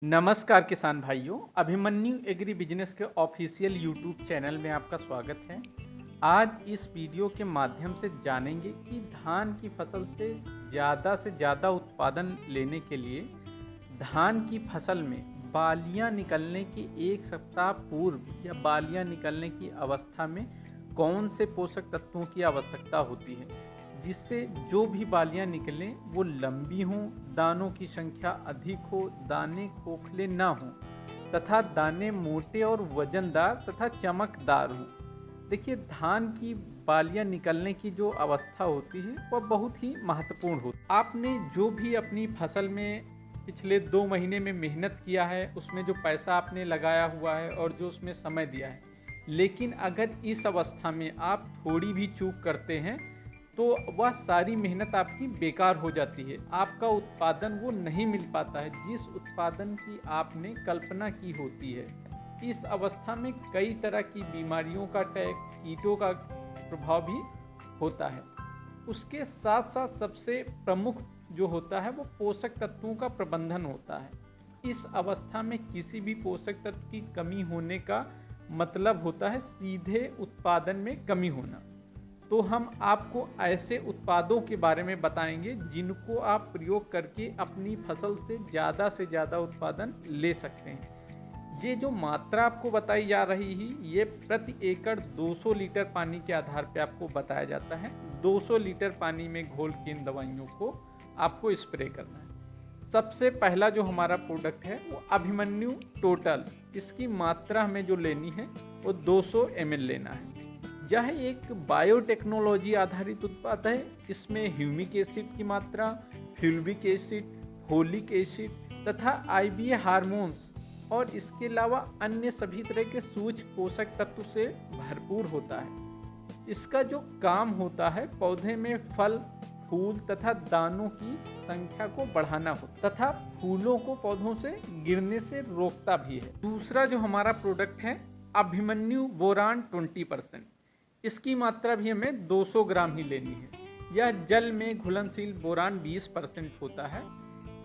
नमस्कार किसान भाइयों, अभिमन्यु एग्री बिजनेस के ऑफिशियल यूट्यूब चैनल में आपका स्वागत है। आज इस वीडियो के माध्यम से जानेंगे कि धान की फसल से ज़्यादा उत्पादन लेने के लिए धान की फसल में बालियां निकलने के एक सप्ताह पूर्व या बालियां निकलने की अवस्था में कौन से पोषक तत्वों की आवश्यकता होती है, जिससे जो भी बालियां निकलें वो लंबी हों, दानों की संख्या अधिक हो, दाने खोखले ना हों तथा दाने मोटे और वजनदार तथा चमकदार हों। देखिए, धान की बालियां निकलने की जो अवस्था होती है वह बहुत ही महत्वपूर्ण होती है। आपने जो भी अपनी फसल में पिछले 2 महीने में मेहनत किया है, उसमें जो पैसा आपने लगाया हुआ है और जो उसमें समय दिया है, लेकिन अगर इस अवस्था में आप थोड़ी भी चूक करते हैं तो वह सारी मेहनत आपकी बेकार हो जाती है। आपका उत्पादन वो नहीं मिल पाता है जिस उत्पादन की आपने कल्पना की होती है। इस अवस्था में कई तरह की बीमारियों का अटैक, कीटों का प्रभाव भी होता है। उसके साथ साथ सबसे प्रमुख जो होता है वो पोषक तत्वों का प्रबंधन होता है। इस अवस्था में किसी भी पोषक तत्व की कमी होने का मतलब होता है सीधे उत्पादन में कमी होना। तो हम आपको ऐसे उत्पादों के बारे में बताएंगे जिनको आप प्रयोग करके अपनी फसल से ज़्यादा उत्पादन ले सकते हैं। ये जो मात्रा आपको बताई जा रही है, ये प्रति एकड़ 200 लीटर पानी के आधार पे आपको बताया जाता है। 200 लीटर पानी में घोल के इन दवाइयों को आपको स्प्रे करना है। सबसे पहला जो हमारा प्रोडक्ट है वो अभिमन्यु टोटल, इसकी मात्रा हमें जो लेनी है वो 200 ml लेना है। यह एक बायोटेक्नोलॉजी आधारित उत्पाद है। इसमें ह्यूमिक एसिड की मात्रा, फ्यूल्विक एसिड, फोलिक एसिड तथा आईबीए हार्मोन्स और इसके अलावा अन्य सभी तरह के सूक्ष्म पोषक तत्व से भरपूर होता है। इसका जो काम होता है पौधे में फल, फूल तथा दानों की संख्या को बढ़ाना होता है तथा फूलों को पौधों से गिरने से रोकता भी है। दूसरा जो हमारा प्रोडक्ट है अभिमन्यु बोरान 20%, इसकी मात्रा भी हमें 200 ग्राम ही लेनी है। यह जल में घुलनशील बोरान 20% होता है।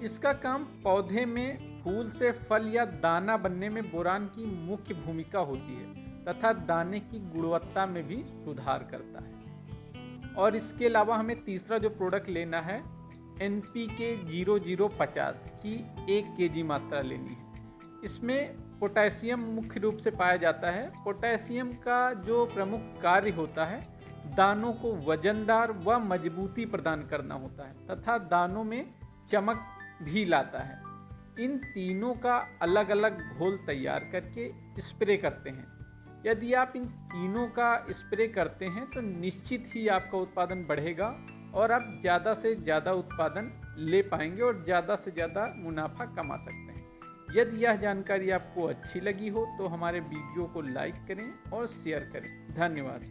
इसका काम पौधे में फूल से फल या दाना बनने में बोरान की मुख्य भूमिका होती है तथा दाने की गुणवत्ता में भी सुधार करता है। और इसके अलावा हमें तीसरा जो प्रोडक्ट लेना है NPK 0050 की 1 kg मात्रा लेनी है। इसमें पोटेशियम मुख्य रूप से पाया जाता है। पोटेशियम का जो प्रमुख कार्य होता है दानों को वजनदार व मजबूती प्रदान करना होता है तथा दानों में चमक भी लाता है। इन तीनों का अलग अलग घोल तैयार करके स्प्रे करते हैं। यदि आप इन तीनों का स्प्रे करते हैं तो निश्चित ही आपका उत्पादन बढ़ेगा और आप ज़्यादा से ज़्यादा उत्पादन ले पाएंगे और ज़्यादा से ज़्यादा मुनाफा कमा सकते हैं। यदि यह जानकारी आपको अच्छी लगी हो तो हमारे वीडियो को लाइक करें और शेयर करें। धन्यवाद।